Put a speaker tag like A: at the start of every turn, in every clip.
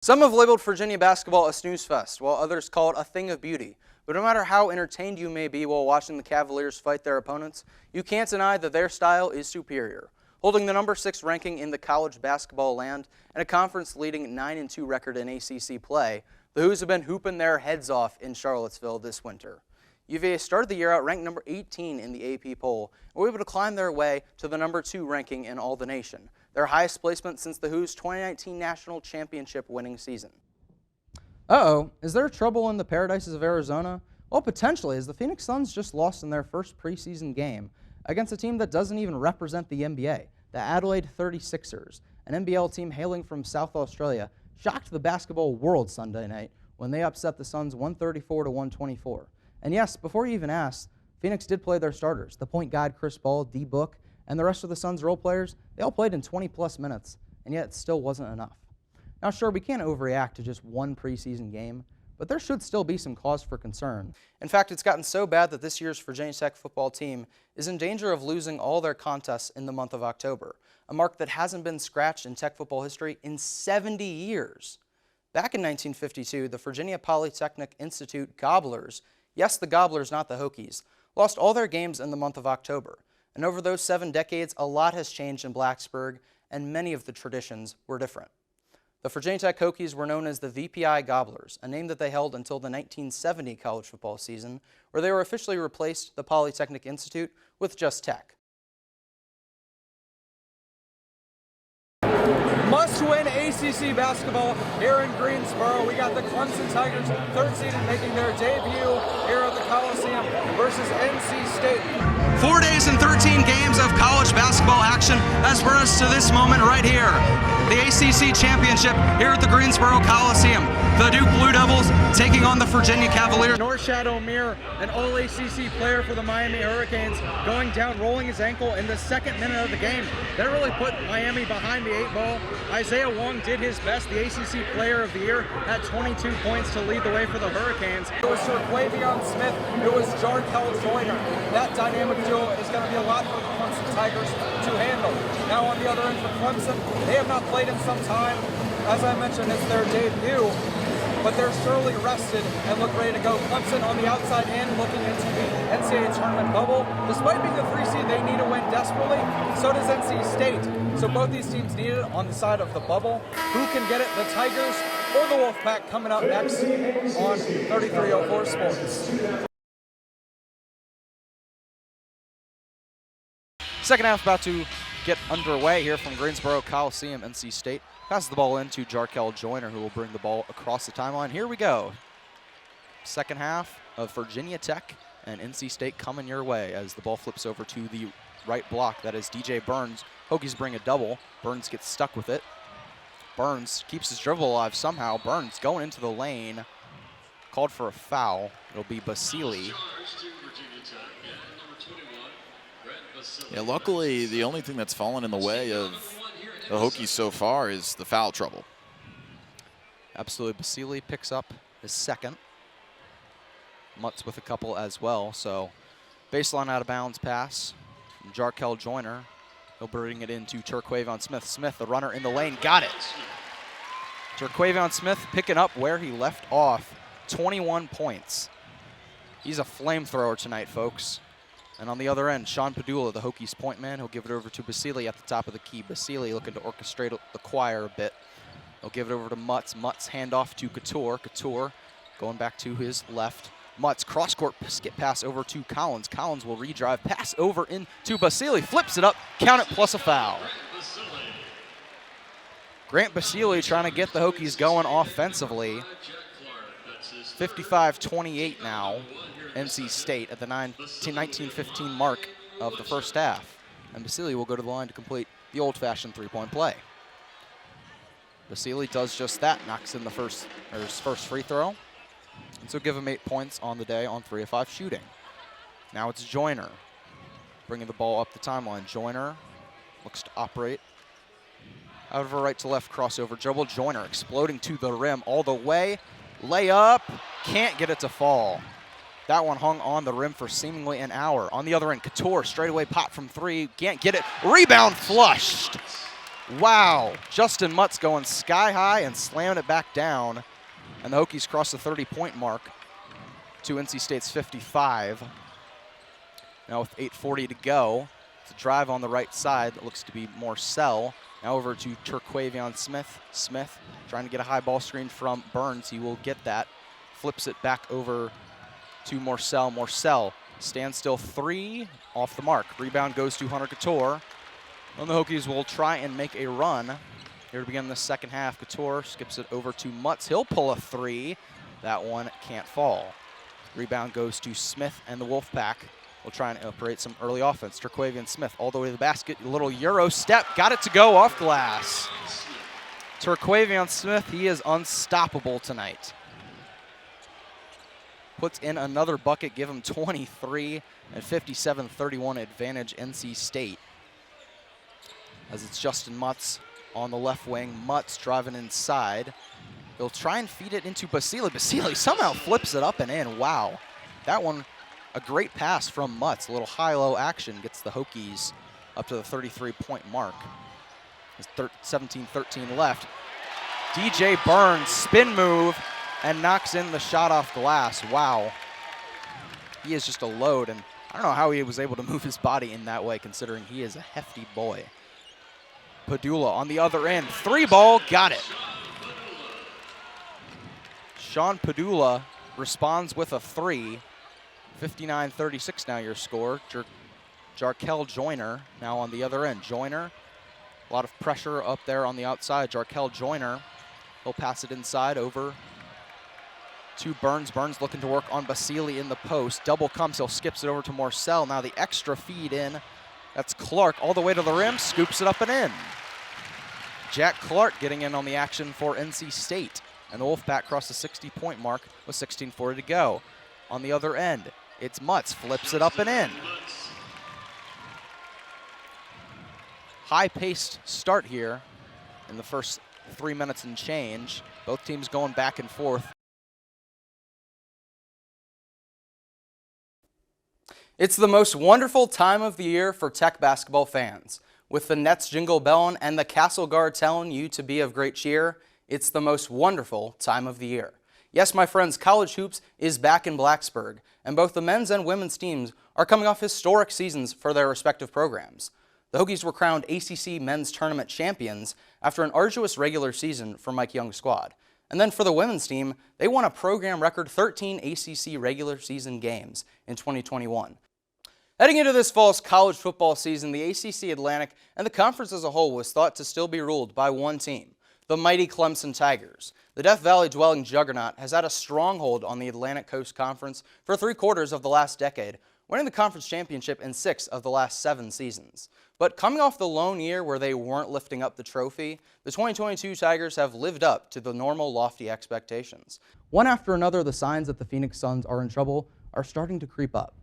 A: Some have labeled Virginia basketball a snooze fest, while others call it a thing of beauty. But no matter how entertained you may be while watching the Cavaliers fight their opponents, you can't deny that their style is superior. Holding the number 6 ranking in the college basketball land and a conference-leading 9-2 record in ACC play, the Hoos have been hooping their heads off in Charlottesville this winter. UVA started the year out ranked number 18 in the AP poll and were able to climb their way to the number 2 ranking in all the nation, their highest placement since the Hoos' 2019 national championship winning season. Uh-oh, is there trouble in the paradises of Arizona? Well, potentially, as the Phoenix Suns just lost in their first preseason game against a team that doesn't even represent the NBA, the Adelaide 36ers, an NBL team hailing from South Australia, shocked the basketball world Sunday night when they upset the Suns 134-124. And yes, before you even ask, Phoenix did play their starters. The point guard Chris Ball, D. Book, and the rest of the Suns role players, they all played in 20-plus minutes, and yet it still wasn't enough. Now sure, we can't overreact to just one preseason game, but there should still be some cause for concern. In fact, it's gotten so bad that this year's Virginia Tech football team is in danger of losing all their contests in the month of October, a mark that hasn't been scratched in Tech football history in 70 years. Back in 1952, the Virginia Polytechnic Institute Gobblers, yes, the Gobblers, not the Hokies, lost all their games in the month of October. And over those 7 decades, a lot has changed in Blacksburg, and many of the traditions were different. The Virginia Tech Hokies were known as the VPI Gobblers, a name that they held until the 1970 college football season, where they were officially replaced the Polytechnic Institute with just Tech.
B: Must-win ACC basketball here in Greensboro. We got the Clemson Tigers, 3rd seeded, making their debut here at the Coliseum versus NC State.
A: 4 days and 13 games of college basketball action has brought us to this moment right here. The ACC Championship here at the Greensboro Coliseum. The Duke Blue Devils taking on the Virginia Cavaliers.
B: Norshad Omier, an All-ACC player for the Miami Hurricanes, going down, rolling his ankle in the 2nd minute of the game. That really put Miami behind the 8 ball. Isaiah Wong did his best, the ACC Player of the Year, at 22 points to lead the way for the Hurricanes. It was Quavion Smith, it was Jarkel Joyner. That dynamic duo is going to be a lot for the Clemson Tigers to handle. Now on the other end for Clemson, they have not played in some time. As I mentioned, it's their debut, but they're surely rested and look ready to go. Clemson on the outside in, looking into the NCAA tournament bubble. Despite being the 3 seed, they need to win desperately. So does NC State. So both these teams need it on the side of the bubble. Who can get it? The Tigers or the Wolfpack coming up next on 3304 Sports.
A: Second half about to get underway here from Greensboro Coliseum. NC State passes the ball into Jarkel Joyner, who will bring the ball across the timeline. Here we go. Second half of Virginia Tech and NC State coming your way as the ball flips over to the right block. That is DJ Burns. Hokies bring a double. Burns gets stuck with it. Burns keeps his dribble alive somehow. Burns going into the lane. Called for a foul. It'll be Basili.
C: Yeah, luckily, the only thing that's fallen in the way of the Hokies so far is the foul trouble.
A: Absolutely. Basili picks up his 2nd. Mutz with a couple as well. So baseline out of bounds pass from Jarkel Joyner. He'll bring it into Terquavion Smith. Smith, the runner in the lane, got it. Terquavion Smith picking up where he left off. 21 points. He's a flamethrower tonight, folks. And on the other end, Sean Padula, the Hokies point man, he'll give it over to Basili at the top of the key. Basili looking to orchestrate the choir a bit. He'll give it over to Mutz. Mutz handoff to Couture. Couture going back to his left. Mutz cross-court skip pass over to Collins. Collins will redrive, pass over into Basili, flips it up, count it plus a foul. Grant Basili trying to get the Hokies going offensively. 55-28 now. NC State at the 19-15 mark of the first half. And Basili will go to the line to complete the old-fashioned 3-point play. Basili does just that, knocks in his first free throw. And so give him 8 points on the day on 3 of 5 shooting. Now it's Joyner bringing the ball up the timeline. Joyner looks to operate out of a right to left crossover dribble. Joyner exploding to the rim all the way. Layup, can't get it to fall. That one hung on the rim for seemingly an hour. On the other end, Couture straightaway pop from 3, can't get it. Rebound flushed. Wow, Justin Mutz going sky high and slamming it back down. And the Hokies cross the 30-point mark to NC State's 55. Now with 8:40 to go, it's a drive on the right side that looks to be Morcell. Now over to Turquavion Smith. Smith trying to get a high ball screen from Burns. He will get that. Flips it back over to Morcell. Morcell, standstill three, off the mark. Rebound goes to Hunter Couture. And the Hokies will try and make a run here to begin the second half. Couture skips it over to Mutz. He'll pull a three. That one can't fall. Rebound goes to Smith and the Wolfpack. We'll try and operate some early offense. Turquavion Smith all the way to the basket. A little Euro step. Got it to go off glass. Turquavion Smith, he is unstoppable tonight. Puts in another bucket, give him 23 and 57-31 advantage NC State. As it's Justin Mutz on the left wing. Mutz driving inside. He'll try and feed it into Basile. Basile somehow flips it up and in. Wow. That one, a great pass from Mutz. A little high-low action gets the Hokies up to the 33-point mark. There's 17-13 left. DJ Burns, spin move, and knocks in the shot off glass. Wow. He is just a load, and I don't know how he was able to move his body in that way, considering he is a hefty boy. Padula on the other end. Three ball, got it. Sean Padula responds with a three. 59-36 now your score. Jarkel Joyner now on the other end. Joyner, a lot of pressure up there on the outside. Jarkel Joyner, he'll pass it inside over to Burns. Burns looking to work on Basile in the post. Double comes, he'll skips it over to Morcell. Now the extra feed in. That's Clark all the way to the rim, scoops it up and in. Jack Clark getting in on the action for NC State. And the Wolfpack crossed the 60-point mark with 16:40 to go. On the other end, it's Mutz, flips it up and in. High-paced start here in the first 3 minutes and change. Both teams going back and forth. It's the most wonderful time of the year for Tech basketball fans. With the Nets jingle belling and the Castle Guard telling you to be of great cheer, it's the most wonderful time of the year. Yes, my friends, college hoops is back in Blacksburg, and both the men's and women's teams are coming off historic seasons for their respective programs. The Hokies were crowned ACC Men's Tournament champions after an arduous regular season for Mike Young's squad. And then for the women's team, they won a program record 13 ACC regular season games in 2021. Heading into this fall's college football season, the ACC Atlantic and the conference as a whole was thought to still be ruled by one team, the mighty Clemson Tigers. The Death Valley dwelling juggernaut has had a stronghold on the Atlantic Coast Conference for 3/4 of the last decade, winning the conference championship in 6 of the last 7 seasons. But coming off the lone year where they weren't lifting up the trophy, the 2022 Tigers have lived up to the normal lofty expectations. One after another, the signs that the Phoenix Suns are in trouble are starting to creep up.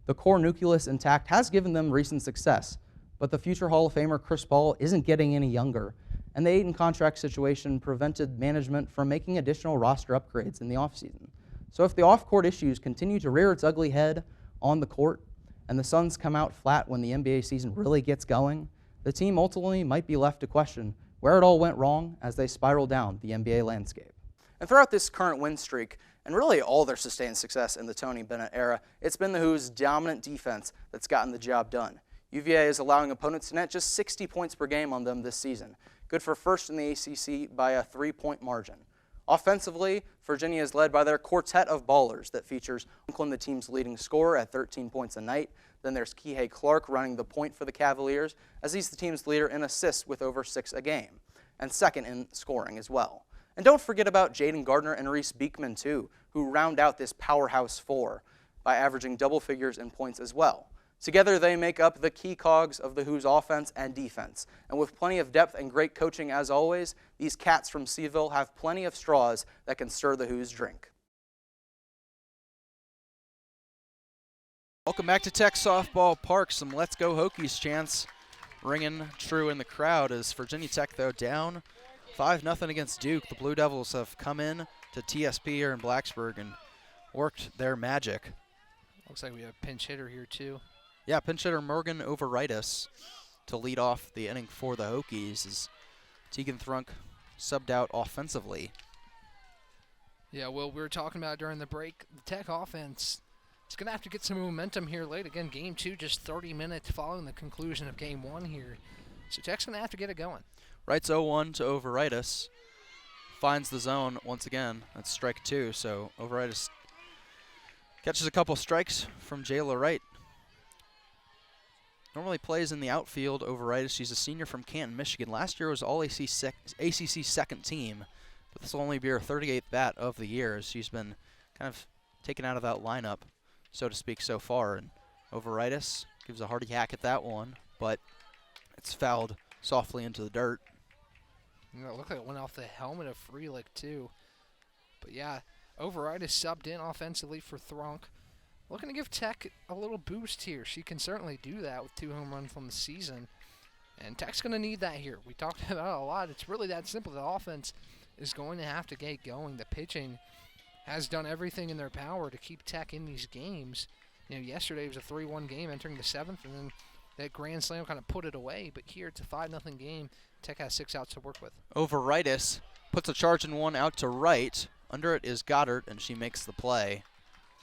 A: The core nucleus intact has given them recent success, but the future Hall of Famer Chris Paul isn't getting any younger, and the Ayton contract situation prevented management from making additional roster upgrades in the offseason. So if the off-court issues continue to rear its ugly head on the court, and the Suns come out flat when the NBA season really gets going, the team ultimately might be left to question where it all went wrong as they spiral down the NBA landscape. And throughout this current win streak, and really all their sustained success in the Tony Bennett era, it's been the Who's dominant defense that's gotten the job done. UVA is allowing opponents to net just 60 points per game on them this season, good for first in the ACC by a 3-point margin. Offensively, Virginia is led by their quartet of ballers that features Locklin, the team's leading scorer at 13 points a night. Then there's Kihei Clark running the point for the Cavaliers, as he's the team's leader in assists with over 6 a game, and second in scoring as well. And don't forget about Jaden Gardner and Reese Beekman, too, who round out this powerhouse 4 by averaging double figures in points as well. Together, they make up the key cogs of the Who's offense and defense. And with plenty of depth and great coaching as always, these cats from Seville have plenty of straws that can stir the Who's drink. Welcome back to Tech Softball Park. Some Let's Go Hokies chants ringing true in the crowd as Virginia Tech, though, down 5-0 against Duke. The Blue Devils have come in to TSP here in Blacksburg and worked their magic.
D: Looks like we have a pinch hitter here, too.
A: Yeah, pinch hitter Morgan Overitis to lead off the inning for the Hokies as Tegan Thrunk subbed out offensively.
D: Yeah, well, we were talking about during the break, the Tech offense, it's going to have to get some momentum here late. Again, Game 2 just 30 minutes following the conclusion of Game 1 here. So Tech's going to have to get it going. Wright's
A: 0-1 to Overitis. Finds the zone once again. That's strike 2, so Overitis catches a couple strikes from Jayla Wright. Normally plays in the outfield, Overitis. She's a senior from Canton, Michigan. Last year was all ACC second team, but this will only be her 38th bat of the year as she's been kind of taken out of that lineup, so to speak, so far. And Overitis gives a hearty hack at that one, but it's fouled softly into the dirt.
D: You know, it looked like it went off the helmet of Freelick, too. But yeah, Overitis subbed in offensively for Thrunk. Looking to give Tech a little boost here. She can certainly do that with 2 home runs from the season. And Tech's going to need that here. We talked about it a lot. It's really that simple. The offense is going to have to get going. The pitching has done everything in their power to keep Tech in these games. You know, yesterday was a 3-1 game entering the 7th, and then that grand slam kind of put it away. But here it's a 5-0 game. Tech has 6 outs to work with.
A: Overitis puts a charge in 1 out to right. Under it is Goddard, and she makes the play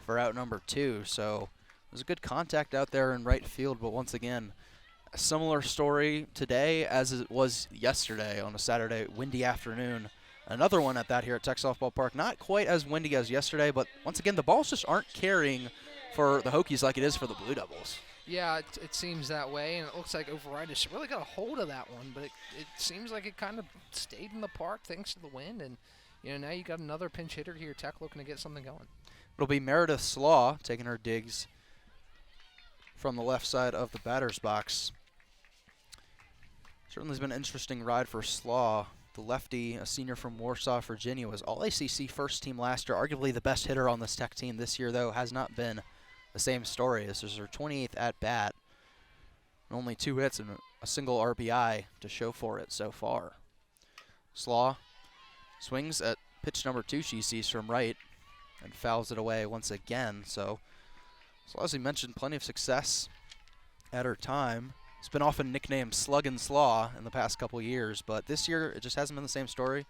A: for out number 2. So there's a good contact out there in right field, but once again, a similar story today as it was yesterday on a Saturday, windy afternoon. Another one at that here at Tech Softball Park. Not quite as windy as yesterday, but once again, the balls just aren't carrying for the Hokies like it is for the Blue Devils.
D: Yeah, it seems that way, and it looks like Overitis really got a hold of that one, but it seems like it kind of stayed in the park thanks to the wind, and you know, now you got another pinch hitter here, Tech looking to get something going.
A: It'll be Meredith Slaw taking her digs from the left side of the batter's box. Certainly has been an interesting ride for Slaw. The lefty, a senior from Warsaw, Virginia, was All-ACC first team last year, arguably the best hitter on this Tech team this year, though, has not been the same story. This is her 28th at-bat, and only 2 hits and a single RBI to show for it so far. Slaw swings at pitch number 2 she sees from right and fouls it away once again. So Slaw, as we mentioned, plenty of success at her time. It's been often nicknamed Sluggin' Slaw in the past couple years, but this year it just hasn't been the same story.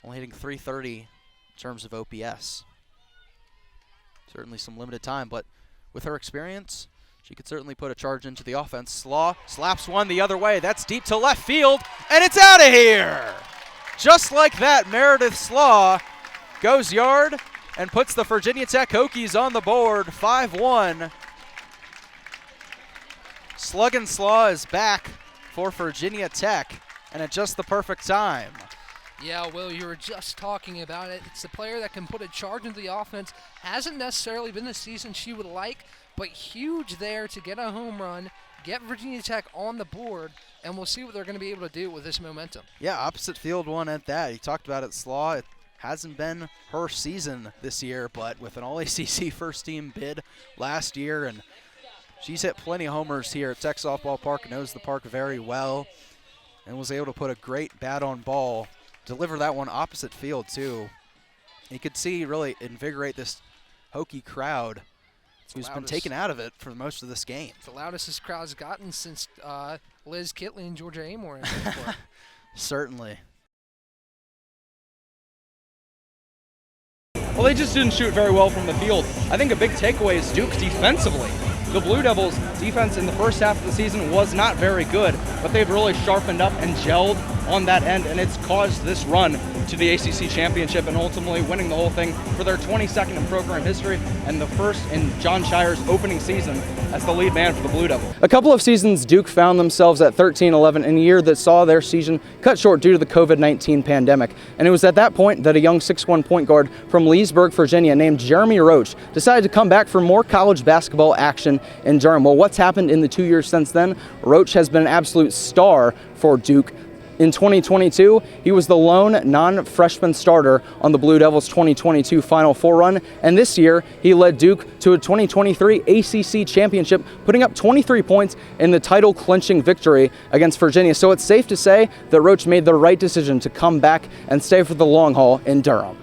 A: Only hitting .330 in terms of OPS. Certainly some limited time, but with her experience, she could certainly put a charge into the offense. Slaw slaps one the other way. That's deep to left field, and it's out of here! Just like that, Meredith Slaw goes yard and puts the Virginia Tech Hokies on the board, 5-1. Sluggin' Slaw is back for Virginia Tech, and at just the perfect time.
D: Yeah, Will, you were just talking about it. It's the player that can put a charge into the offense. Hasn't necessarily been the season she would like, but huge there to get a home run, get Virginia Tech on the board, and we'll see what they're going to be able to do with this momentum.
A: Yeah, opposite field one at that. You talked about it, Slaw. It hasn't been her season this year, but with an All-ACC first-team bid last year, and she's hit plenty of homers here at Tech Softball Park, knows the park very well, and was able to put a great bat on ball. Deliver that one opposite field, too. You could see really invigorate this Hokie crowd who's been taken out of it for most of this game.
D: It's the loudest this crowd's gotten since Liz Kitley and Georgia Amore in the court.
A: Certainly.
B: Well, they just didn't shoot very well from the field. I think a big takeaway is Duke defensively. The Blue Devils' defense in the first half of the season was not very good, but they've really sharpened up and gelled on that end, and it's caused this run to the ACC Championship and ultimately winning the whole thing for their 22nd in program history and the first in John Shire's opening season as the lead man for the Blue Devils.
E: A couple of seasons, Duke found themselves at 13-11 in a year that saw their season cut short due to the COVID-19 pandemic. And it was at that point that a young 6'1" point guard from Leesburg, Virginia, named Jeremy Roach, decided to come back for more college basketball action in Durham. Well, what's happened in the 2 years since then? Roach has been an absolute star for Duke. In 2022, he was the lone non-freshman starter on the Blue Devils' 2022 Final Four run, and this year he led Duke to a 2023 ACC championship, putting up 23 points in the title-clinching victory against Virginia. So it's safe to say that Roach made the right decision to come back and stay for the long haul in Durham.